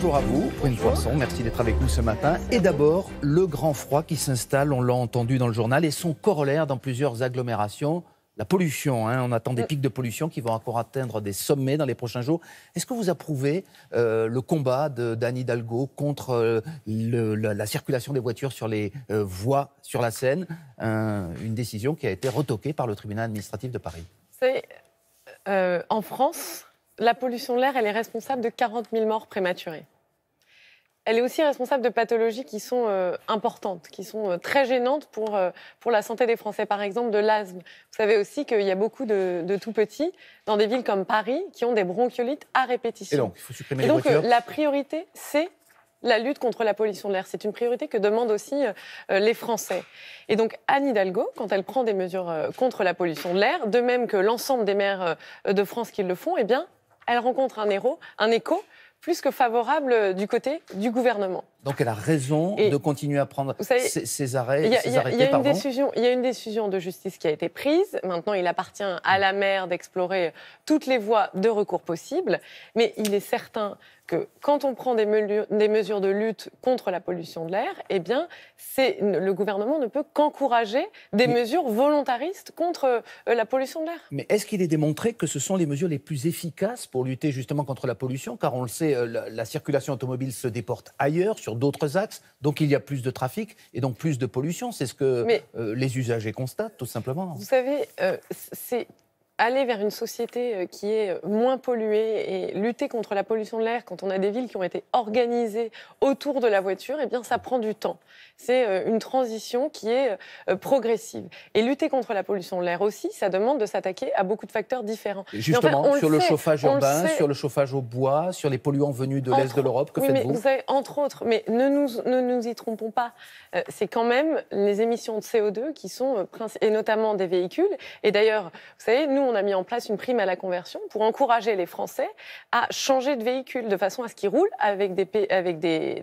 Bonjour à vous, Brune Poisson, merci d'être avec nous ce matin. Et d'abord, le grand froid qui s'installe, on l'a entendu dans le journal, et son corollaire dans plusieurs agglomérations, la pollution. On attend des pics de pollution qui vont encore atteindre des sommets dans les prochains jours. Est-ce que vous approuvez le combat d'Anne Hidalgo contre la circulation des voitures sur les voies sur la Seine, une décision qui a été retoquée par le tribunal administratif de Paris? En France, la pollution de l'air, elle est responsable de 40 000 morts prématurées. Elle est aussi responsable de pathologies qui sont importantes, qui sont très gênantes pour la santé des Français. Par exemple, de l'asthme. Vous savez aussi qu'il y a beaucoup de tout-petits dans des villes comme Paris qui ont des bronchiolites à répétition. Et donc, il faut supprimer les voitures. La priorité, c'est la lutte contre la pollution de l'air. C'est une priorité que demandent aussi les Français. Et donc, Anne Hidalgo, quand elle prend des mesures contre la pollution de l'air, de même que l'ensemble des maires de France qui le font, eh bien, elle rencontre un écho plus que favorable du côté du gouvernement. Donc elle a raison de continuer à prendre ces arrêts. Il y a une décision de justice qui a été prise. Maintenant, il appartient à la maire d'explorer toutes les voies de recours possibles. Mais il est certain que quand on prend des mesures de lutte contre la pollution de l'air, eh bien, le gouvernement ne peut qu'encourager des mesures volontaristes contre la pollution de l'air. Mais est-ce qu'il est démontré que ce sont les mesures les plus efficaces pour lutter justement contre la pollution? Car on le sait, la circulation automobile se déporte ailleurs, sur d'autres axes, donc il y a plus de trafic et donc plus de pollution. C'est ce que les usagers constatent, tout simplement. Vous savez, c'est aller vers une société qui est moins polluée et lutter contre la pollution de l'air quand on a des villes qui ont été organisées autour de la voiture, eh bien ça prend du temps. C'est une transition qui est progressive. Et lutter contre la pollution de l'air aussi, ça demande de s'attaquer à beaucoup de facteurs différents. Et justement, sur le chauffage urbain, sur le chauffage au bois, sur les polluants venus de l'Est de l'Europe, que faites-vous? Vous savez, entre autres, mais ne nous y trompons pas, c'est quand même les émissions de CO2 qui sont, et notamment des véhicules. Et d'ailleurs, vous savez, nous, on a mis en place une prime à la conversion pour encourager les Français à changer de véhicule de façon à ce qu'ils roulent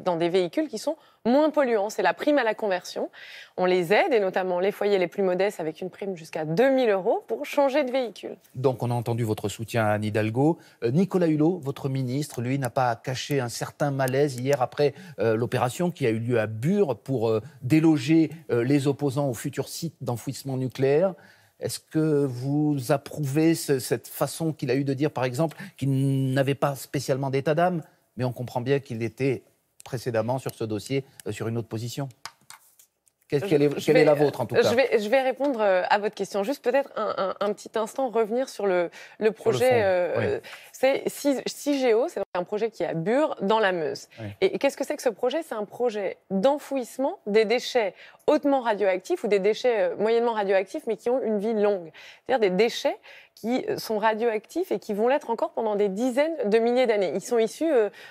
dans des véhicules qui sont moins polluants. C'est la prime à la conversion. On les aide, et notamment les foyers les plus modestes, avec une prime jusqu'à 2 000 € pour changer de véhicule. Donc on a entendu votre soutien à Anne Hidalgo. Nicolas Hulot, votre ministre, lui, n'a pas caché un certain malaise hier après l'opération qui a eu lieu à Bure pour déloger les opposants au futur site d'enfouissement nucléaire. Est-ce que vous approuvez cette façon qu'il a eu de dire, par exemple, qu'il n'avait pas spécialement d'état d'âme, mais on comprend bien qu'il était précédemment sur ce dossier, sur une autre position? Quelle est la vôtre, en tout cas? Je vais répondre à votre question. Juste peut-être un petit instant, revenir sur le projet. C'est CIGEO, c'est un projet qui est à Bure, dans la Meuse. Oui. Et qu'est-ce que c'est que ce projet? C'est un projet d'enfouissement des déchets hautement radioactifs ou des déchets moyennement radioactifs, mais qui ont une vie longue. C'est-à-dire des déchets qui sont radioactifs et qui vont l'être encore pendant des dizaines de milliers d'années. Ils sont issus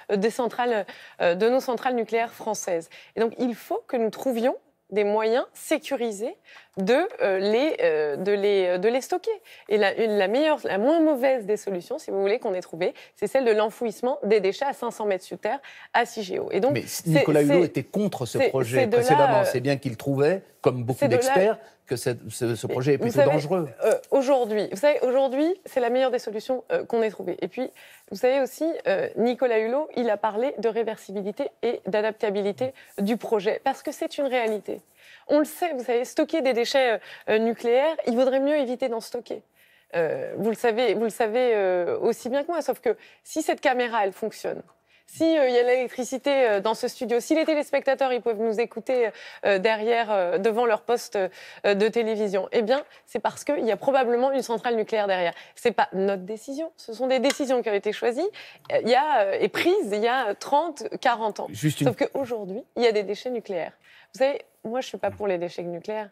de nos centrales nucléaires françaises. Et donc, il faut que nous trouvions des moyens sécurisés de les stocker. Et la moins mauvaise des solutions, si vous voulez, qu'on ait trouvé, c'est celle de l'enfouissement des déchets à 500 mètres sous terre à CIGEO. Et donc, mais Nicolas Hulot était contre ce projet précédemment. C'est bien qu'il trouvait, comme beaucoup d'experts, que ce projet est plutôt dangereux. Aujourd'hui, c'est la meilleure des solutions qu'on ait trouvées. Et puis, vous savez aussi, Nicolas Hulot, il a parlé de réversibilité et d'adaptabilité du projet, parce que c'est une réalité. On le sait, vous savez, stocker des déchets nucléaires, il vaudrait mieux éviter d'en stocker. Vous le savez aussi bien que moi, sauf que si cette caméra, elle fonctionne, s'il y a l'électricité dans ce studio, si les téléspectateurs ils peuvent nous écouter derrière, devant leur poste de télévision, eh bien, c'est parce qu'il y a probablement une centrale nucléaire derrière. Ce n'est pas notre décision, ce sont des décisions qui ont été choisies et prises il y a 30, 40 ans. Sauf qu'aujourd'hui, il y a des déchets nucléaires. Vous savez, moi, je ne suis pas pour les déchets nucléaires.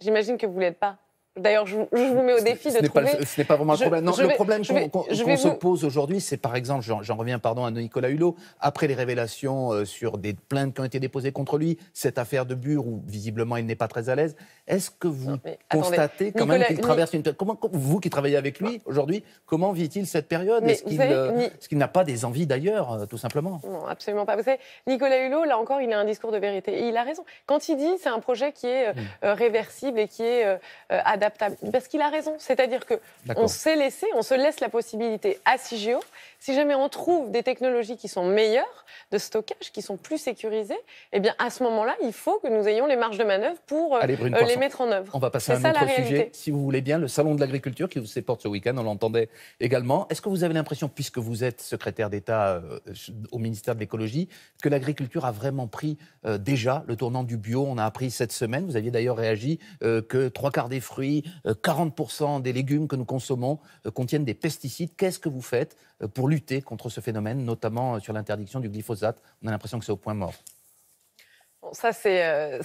J'imagine que vous ne l'êtes pas. D'ailleurs, je vous mets au défi de trouver... Ce n'est pas vraiment le problème. Non, le problème qu'on se pose aujourd'hui, c'est par exemple, j'en reviens à Nicolas Hulot, après les révélations sur des plaintes qui ont été déposées contre lui, cette affaire de Bure où visiblement il n'est pas très à l'aise, Est-ce que vous Non, mais constatez quand même qu'il traverse une... Comment, vous qui travaillez avec lui aujourd'hui, comment vit-il cette période? Est-ce qu'il n'a pas des envies d'ailleurs, tout simplement? Non, absolument pas. Vous savez, Nicolas Hulot, là encore, il a un discours de vérité. Et il a raison. Quand il dit c'est un projet qui est réversible et qui est adaptable, parce qu'il a raison. C'est-à-dire qu'on se laisse la possibilité à Cigéo, si jamais on trouve des technologies qui sont meilleures de stockage, qui sont plus sécurisées, eh bien à ce moment-là, il faut que nous ayons les marges de manœuvre pour les mettre en œuvre. On va passer à un autre sujet, si vous voulez bien, le salon de l'agriculture qui vous porte ce week-end, on l'entendait également. Est-ce que vous avez l'impression, puisque vous êtes secrétaire d'État au ministère de l'écologie, que l'agriculture a vraiment pris déjà le tournant du bio? On a appris cette semaine, vous aviez d'ailleurs réagi, que 3/4 des fruits, 40% des légumes que nous consommons contiennent des pesticides. Qu'est-ce que vous faites pour lutter contre ce phénomène, notamment sur l'interdiction du glyphosate? On a l'impression que c'est au point mort. Bon, ça, c'est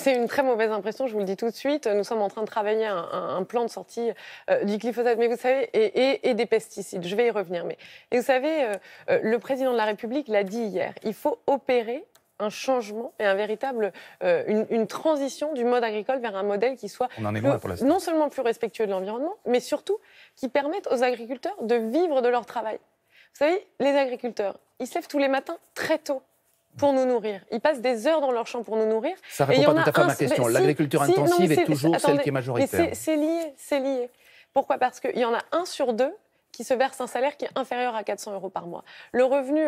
une très mauvaise impression, je vous le dis tout de suite. Nous sommes en train de travailler un plan de sortie du glyphosate, mais vous savez, et des pesticides. Je vais y revenir. Et vous savez, le président de la République l'a dit hier, il faut opérer un changement et une transition du mode agricole vers un modèle qui soit non seulement plus respectueux de l'environnement, mais surtout qui permette aux agriculteurs de vivre de leur travail. Vous savez, les agriculteurs, ils se lèvent tous les matins très tôt pour nous nourrir. Ils passent des heures dans leur champ pour nous nourrir. Ça ne répond pas tout à fait à ma question. L'agriculture intensive est toujours celle qui est majoritaire. C'est lié. Pourquoi? Parce qu'il y en a 1 sur 2 qui se verse un salaire qui est inférieur à 400 € par mois. Le revenu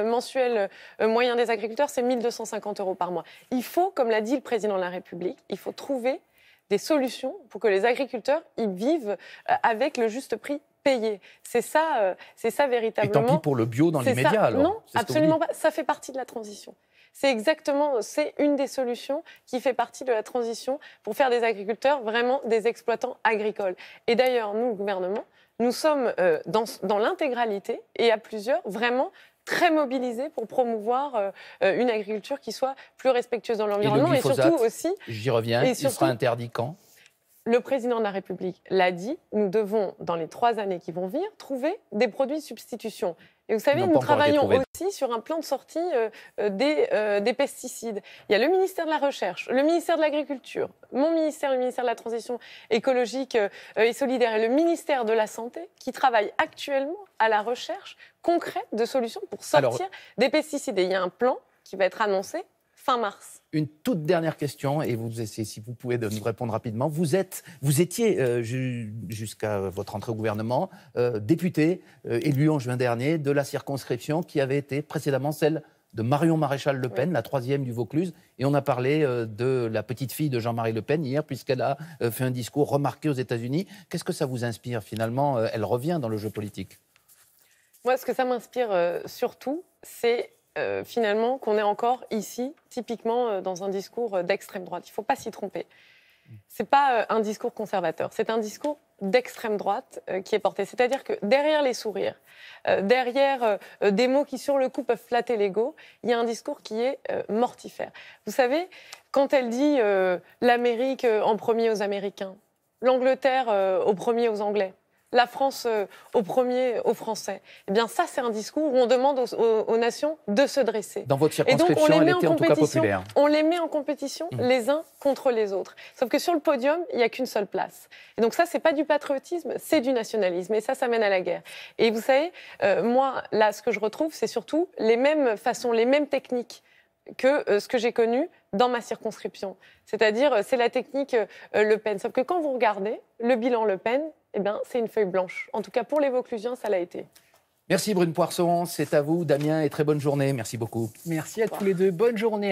mensuel moyen des agriculteurs, c'est 1 250 € par mois. Il faut, comme l'a dit le président de la République, il faut trouver des solutions pour que les agriculteurs y vivent avec le juste prix payé. C'est ça véritablement. Et tant pis pour le bio dans l'immédiat, alors. Non, absolument pas. Ça fait partie de la transition. C'est une des solutions qui fait partie de la transition pour faire des agriculteurs vraiment des exploitants agricoles. Et d'ailleurs, nous, le gouvernement, nous sommes dans l'intégralité et à plusieurs vraiment très mobilisés pour promouvoir une agriculture qui soit plus respectueuse dans l'environnement et surtout aussi. J'y reviens. Il sera interdit quand? Le président de la République l'a dit, nous devons, dans les 3 années qui vont venir, trouver des produits de substitution. Et vous savez, nous travaillons aussi sur un plan de sortie des pesticides. Il y a le ministère de la Recherche, le ministère de l'Agriculture, mon ministère, le ministère de la Transition écologique et solidaire, et le ministère de la Santé qui travaillent actuellement à la recherche concrète de solutions pour sortir des pesticides. Et il y a un plan qui va être annoncé fin mars. Une toute dernière question, et si vous pouvez nous répondre rapidement. Vous étiez, jusqu'à votre entrée au gouvernement, député élu en juin dernier de la circonscription qui avait été précédemment celle de Marion Maréchal Le Pen, la 3e du Vaucluse. Et on a parlé de la petite fille de Jean-Marie Le Pen hier, puisqu'elle a fait un discours remarqué aux États-Unis. Qu'est-ce que ça vous inspire finalement? Elle revient dans le jeu politique. Moi, ce que ça m'inspire surtout, c'est finalement qu'on est encore ici, typiquement dans un discours d'extrême droite. Il ne faut pas s'y tromper. Ce n'est pas un discours conservateur, c'est un discours d'extrême droite qui est porté. C'est-à-dire que derrière les sourires, derrière des mots qui sur le coup peuvent flatter l'ego, il y a un discours qui est mortifère. Vous savez, quand elle dit l'Amérique en premier aux Américains, l'Angleterre au premier aux Anglais, la France au premier aux Français. Eh bien, ça, c'est un discours où on demande aux nations de se dresser. Dans votre circonscription, elle était en tout cas populaire. On les met en compétition les uns contre les autres. Sauf que sur le podium, il n'y a qu'une seule place. Et donc ça, c'est pas du patriotisme, c'est du nationalisme. Et ça mène à la guerre. Et vous savez, moi, là, ce que je retrouve, c'est surtout les mêmes façons, les mêmes techniques que ce que j'ai connu dans ma circonscription. C'est-à-dire, c'est la technique Le Pen. Sauf que quand vous regardez le bilan Le Pen, eh bien, c'est une feuille blanche. En tout cas, pour les Vauclusiens, ça l'a été. Merci Brune Poirson, c'est à vous Damien et très bonne journée. Merci beaucoup. Merci à tous les deux, bonne journée.